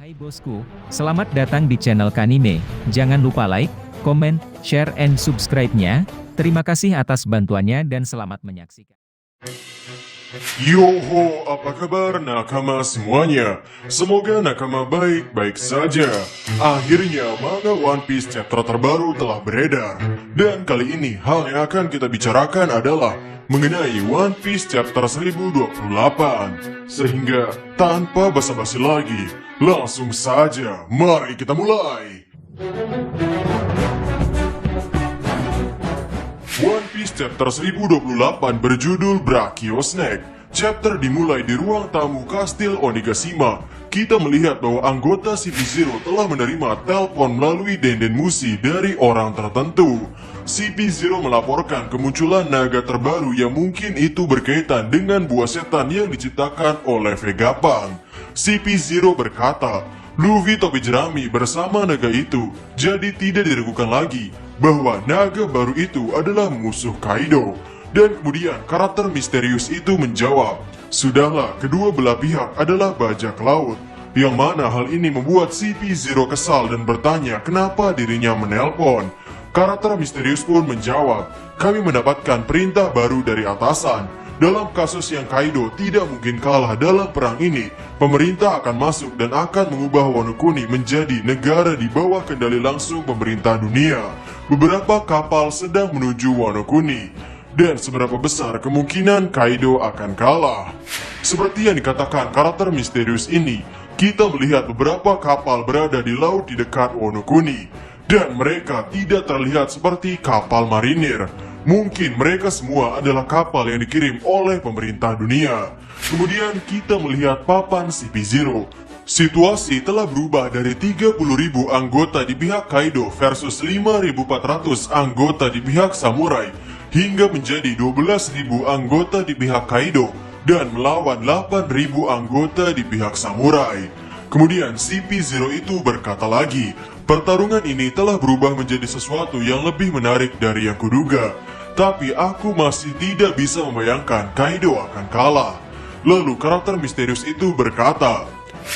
Hai bosku, selamat datang di channel Kanime. Jangan lupa like, comment, share, and subscribe-nya. Terima kasih atas bantuannya dan selamat menyaksikan. Yoho, apa kabar nakama semuanya? Semoga nakama baik-baik saja. Akhirnya manga One Piece chapter terbaru telah beredar. Dan kali ini hal yang akan kita bicarakan adalah mengenai One Piece chapter 1028. Sehingga tanpa basa-basi lagi, langsung saja mari kita mulai. One Piece chapter 1028 berjudul Brachio Snake. Chapter dimulai di ruang tamu Kastil Onigashima. Kita melihat bahwa anggota CP0 telah menerima telepon melalui Denden Mushi dari orang tertentu. CP0 melaporkan kemunculan naga terbaru yang mungkin itu berkaitan dengan buah setan yang diciptakan oleh Vegapunk. CP0 berkata, Luffy topi jerami bersama naga itu, jadi tidak diragukan lagi bahwa naga baru itu adalah musuh Kaido. Dan kemudian karakter misterius itu menjawab, sudahlah, kedua belah pihak adalah bajak laut. Yang mana hal ini membuat CP0 kesal dan bertanya kenapa dirinya menelpon. Karakter misterius pun menjawab, kami mendapatkan perintah baru dari atasan. Dalam kasus yang Kaido tidak mungkin kalah dalam perang ini, pemerintah akan masuk dan akan mengubah Wano Kuni menjadi negara di bawah kendali langsung pemerintah dunia. Beberapa kapal sedang menuju Wano Kuni. Dan seberapa besar kemungkinan Kaido akan kalah? Seperti yang dikatakan karakter misterius ini, kita melihat beberapa kapal berada di laut di dekat Wano Kuni. Dan mereka tidak terlihat seperti kapal marinir. Mungkin mereka semua adalah kapal yang dikirim oleh pemerintah dunia. Kemudian kita melihat papan CP0. Situasi telah berubah dari 30.000 anggota di pihak Kaido versus 5.400 anggota di pihak samurai, hingga menjadi 12.000 anggota di pihak Kaido dan melawan 8.000 anggota di pihak samurai. Kemudian CP0 itu berkata lagi, pertarungan ini telah berubah menjadi sesuatu yang lebih menarik dari yang kuduga. Tapi aku masih tidak bisa membayangkan Kaido akan kalah. Lalu karakter misterius itu berkata,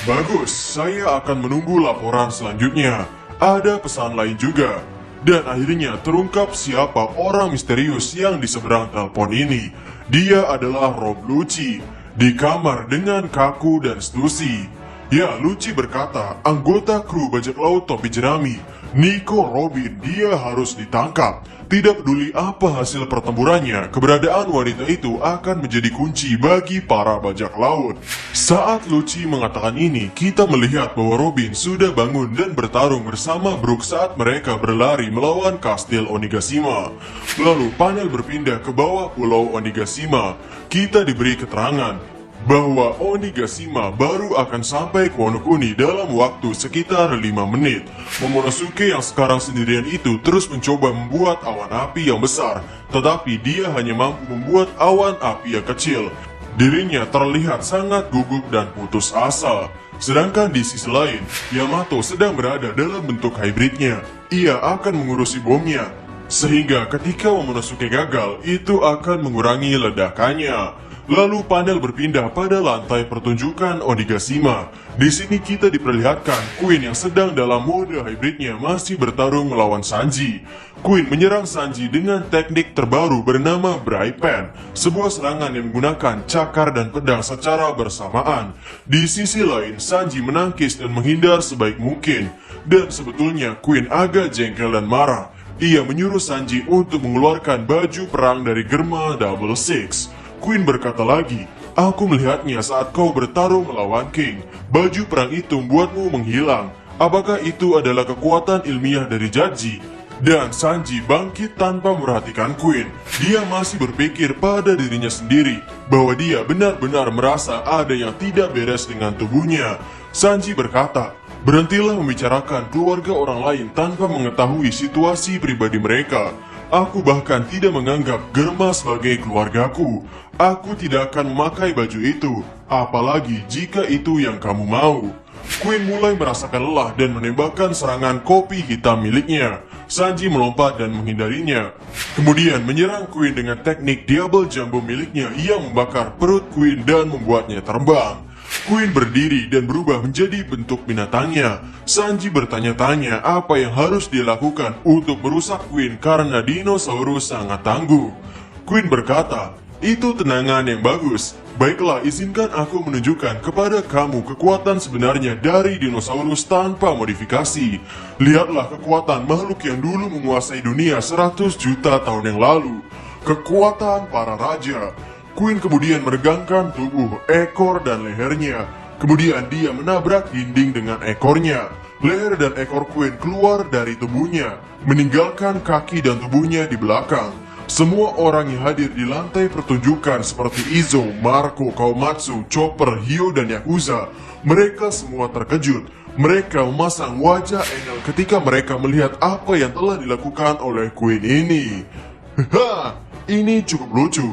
bagus, saya akan menunggu laporan selanjutnya. Ada pesan lain juga. Dan akhirnya terungkap siapa orang misterius yang di seberang telepon ini. Dia adalah Rob Lucci, di kamar dengan Kaku dan Stussy. Ya, Lucci berkata, anggota kru bajak laut topi jerami, Nico Robin, dia harus ditangkap. Tidak peduli apa hasil pertempurannya, keberadaan wanita itu akan menjadi kunci bagi para bajak laut. Saat Lucci mengatakan ini, kita melihat bahwa Robin sudah bangun dan bertarung bersama Brook saat mereka berlari melawan Kastil Onigashima. Lalu panel berpindah ke bawah pulau Onigashima. Kita diberi keterangan bahwa Onigashima baru akan sampai ke Wano Kuni dalam waktu sekitar 5 menit. Momonosuke yang sekarang sendirian itu terus mencoba membuat awan api yang besar, tetapi dia hanya mampu membuat awan api yang kecil. Dirinya terlihat sangat gugup dan putus asa. Sedangkan di sisi lain, Yamato sedang berada dalam bentuk hybridnya. Ia akan mengurusi bomnya, sehingga ketika Momonosuke gagal, itu akan mengurangi ledakannya. Lalu panel berpindah pada lantai pertunjukan Onigashima. Di sini kita diperlihatkan Queen yang sedang dalam mode hybridnya masih bertarung melawan Sanji. Queen menyerang Sanji dengan teknik terbaru bernama Braipen, sebuah serangan yang menggunakan cakar dan pedang secara bersamaan. Di sisi lain, Sanji menangkis dan menghindar sebaik mungkin. Dan sebetulnya Queen agak jengkel dan marah. Ia menyuruh Sanji untuk mengeluarkan baju perang dari Germa Double Six. Queen berkata lagi, aku melihatnya saat kau bertarung melawan King. Baju perang itu membuatmu menghilang. Apakah itu adalah kekuatan ilmiah dari Jaji? Dan Sanji bangkit tanpa memperhatikan Queen. Dia masih berpikir pada dirinya sendiri, bahwa dia benar-benar merasa ada yang tidak beres dengan tubuhnya. Sanji berkata, berhentilah membicarakan keluarga orang lain tanpa mengetahui situasi pribadi mereka. Aku bahkan tidak menganggap Germa sebagai keluargaku. Aku tidak akan memakai baju itu, apalagi jika itu yang kamu mau. Queen mulai merasakan lelah dan menembakkan serangan kopi hitam miliknya. Sanji melompat dan menghindarinya. Kemudian menyerang Queen dengan teknik Diable Jumbo miliknya yang membakar perut Queen dan membuatnya terbang. Queen berdiri dan berubah menjadi bentuk binatangnya. Sanji bertanya-tanya apa yang harus dia lakukan untuk merusak Queen karena dinosaurus sangat tangguh. Queen berkata, "Itu tenangan yang bagus. Baiklah, izinkan aku menunjukkan kepada kamu kekuatan sebenarnya dari dinosaurus tanpa modifikasi. Lihatlah kekuatan makhluk yang dulu menguasai dunia 100 juta tahun yang lalu. Kekuatan para raja." Queen kemudian meregangkan tubuh, ekor, dan lehernya. Kemudian dia menabrak dinding dengan ekornya. Leher dan ekor Queen keluar dari tubuhnya, meninggalkan kaki dan tubuhnya di belakang. Semua orang yang hadir di lantai pertunjukan seperti Izo, Marco, Kawamatsu, Chopper, Hyo, dan Yakuza, mereka semua terkejut. Mereka memasang wajah engel ketika mereka melihat apa yang telah dilakukan oleh Queen ini. Haha, ini cukup lucu.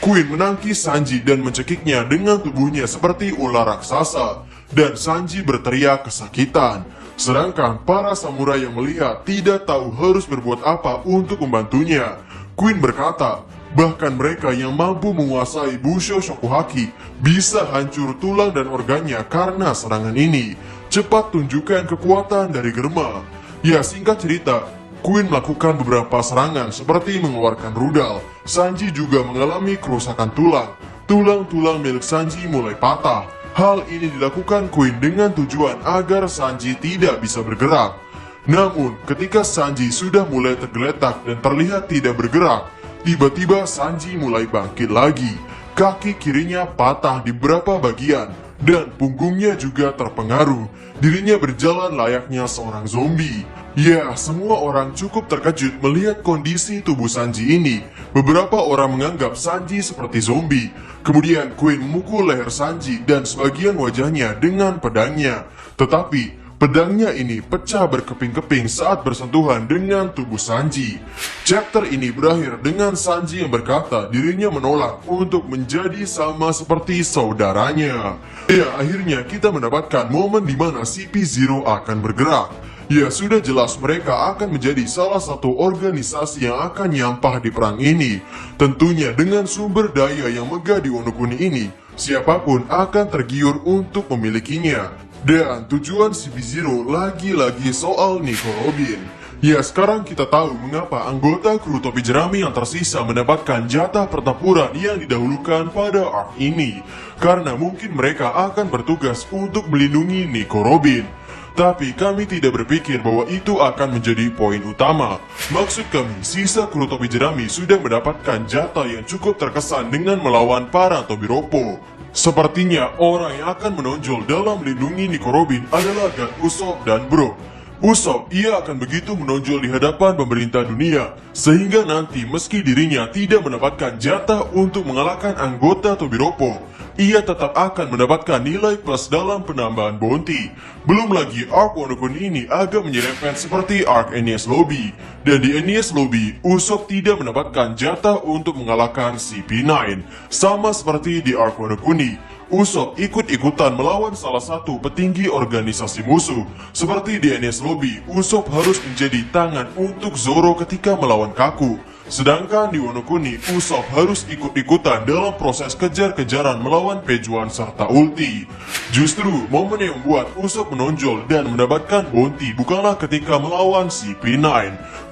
Queen menangkis Sanji dan mencekiknya dengan tubuhnya seperti ular raksasa, dan Sanji berteriak kesakitan. Sedangkan para samurai yang melihat tidak tahu harus berbuat apa untuk membantunya. Queen berkata, bahkan mereka yang mampu menguasai Busho Shokuhaki bisa hancur tulang dan organnya karena serangan ini. Cepat tunjukkan kekuatan dari Germa. Ya, singkat cerita, Queen melakukan beberapa serangan seperti mengeluarkan rudal. Sanji juga mengalami kerusakan tulang. Tulang-tulang milik Sanji mulai patah. Hal ini dilakukan Queen dengan tujuan agar Sanji tidak bisa bergerak. Namun, ketika Sanji sudah mulai tergeletak dan terlihat tidak bergerak, tiba-tiba Sanji mulai bangkit lagi. Kaki kirinya patah di beberapa bagian, dan punggungnya juga terpengaruh. Dirinya berjalan layaknya seorang zombie. Ya, semua orang cukup terkejut melihat kondisi tubuh Sanji ini. Beberapa orang menganggap Sanji seperti zombie. Kemudian Queen memukul leher Sanji dan sebagian wajahnya dengan pedangnya. Tetapi pedangnya ini pecah berkeping-keping saat bersentuhan dengan tubuh Sanji. Chapter ini berakhir dengan Sanji yang berkata dirinya menolak untuk menjadi sama seperti saudaranya. Ya, akhirnya kita mendapatkan momen di mana CP0 akan bergerak. Ya, sudah jelas mereka akan menjadi salah satu organisasi yang akan nyampah di perang ini. Tentunya dengan sumber daya yang megah di Wano Kuni ini, siapapun akan tergiur untuk memilikinya. Dan tujuan CP0 lagi-lagi soal Nico Robin. Ya, sekarang kita tahu mengapa anggota kru topi jerami yang tersisa mendapatkan jatah pertempuran yang didahulukan pada arc ini. Karena mungkin mereka akan bertugas untuk melindungi Nico Robin. Tapi kami tidak berpikir bahwa itu akan menjadi poin utama. Maksud kami, sisa kru topi jerami sudah mendapatkan jatah yang cukup terkesan dengan melawan para Tobiropo. Sepertinya orang yang akan menonjol dalam melindungi Nico Robin adalah Gun Usopp dan Brook. Usopp, ia akan begitu menonjol di hadapan pemerintah dunia, sehingga nanti meski dirinya tidak mendapatkan jatah untuk mengalahkan anggota Tobiropo, ia tetap akan mendapatkan nilai plus dalam penambahan bounty. Belum lagi arc Wano Kuni ini agak menyerempet seperti arc Enies Lobby. Dan di Enies Lobby, Usopp tidak mendapatkan jatah untuk mengalahkan CP9. Sama seperti di arc Wano Kuni, Usopp ikut-ikutan melawan salah satu petinggi organisasi musuh. Seperti di Enies Lobby, Usopp harus menjadi tangan untuk Zoro ketika melawan Kaku. Sedangkan di Wano Kuni, Usopp harus ikut-ikutan dalam proses kejar-kejaran melawan Pejuan serta ulti. Justru, momen yang membuat Usopp menonjol dan mendapatkan bounty bukanlah ketika melawan CP9,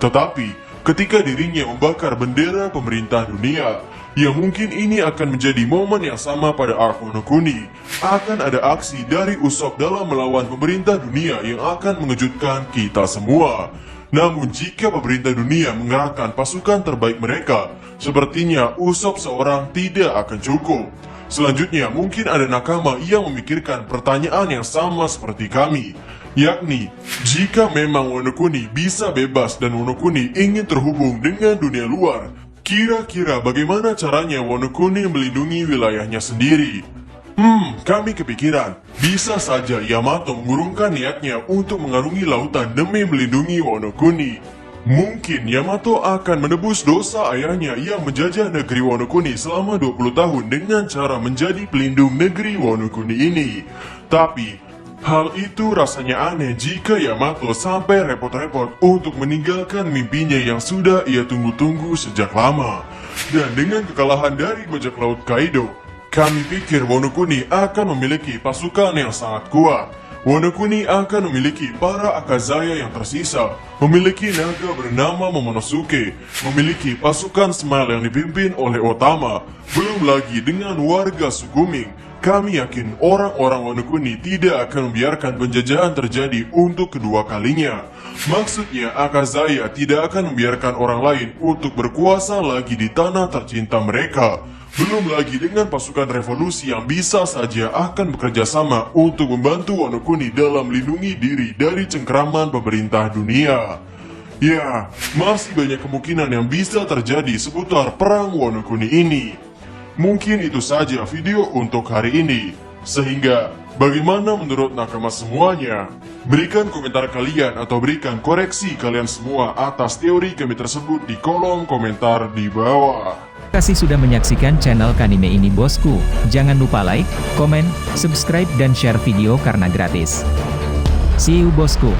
tetapi ketika dirinya membakar bendera pemerintah dunia. Ya, mungkin ini akan menjadi momen yang sama pada arc Wano Kuni. Akan ada aksi dari Usopp dalam melawan pemerintah dunia yang akan mengejutkan kita semua. Namun jika pemerintah dunia mengerahkan pasukan terbaik mereka, sepertinya Usopp seorang tidak akan cukup. Selanjutnya mungkin ada nakama yang memikirkan pertanyaan yang sama seperti kami, yakni jika memang Wano Kuni bisa bebas dan Wano Kuni ingin terhubung dengan dunia luar, kira-kira bagaimana caranya Wano Kuni melindungi wilayahnya sendiri? Kami kepikiran, bisa saja Yamato mengurungkan niatnya untuk mengarungi lautan demi melindungi Wano Kuni. Mungkin Yamato akan menebus dosa ayahnya yang menjajah negeri Wano Kuni selama 20 tahun dengan cara menjadi pelindung negeri Wano Kuni ini. Tapi, hal itu rasanya aneh jika Yamato sampai repot-repot untuk meninggalkan mimpinya yang sudah ia tunggu-tunggu sejak lama. Dan dengan kekalahan dari bajak laut Kaido, Kami pikir Wano Kuni akan memiliki pasukan yang sangat kuat. Wano Kuni akan memiliki para Akazaya yang tersisa, memiliki naga bernama Momonosuke, memiliki pasukan Smile yang dipimpin oleh Otama, belum lagi dengan warga suku Ming. Kami yakin orang-orang Wano Kuni tidak akan membiarkan penjajahan terjadi untuk kedua kalinya. Maksudnya Akazaya tidak akan membiarkan orang lain untuk berkuasa lagi di tanah tercinta mereka. Belum lagi dengan pasukan revolusi yang bisa saja akan bekerja sama untuk membantu Wano Kuni dalam melindungi diri dari cengkraman pemerintah dunia. Ya, masih banyak kemungkinan yang bisa terjadi seputar perang Wano Kuni ini. Mungkin itu saja video untuk hari ini. Sehingga, bagaimana menurut nakama semuanya? Berikan komentar kalian atau berikan koreksi kalian semua atas teori kami tersebut di kolom komentar di bawah. Terima kasih sudah menyaksikan channel Kanime ini bosku. Jangan lupa like, komen, subscribe dan share video karena gratis. See you bosku.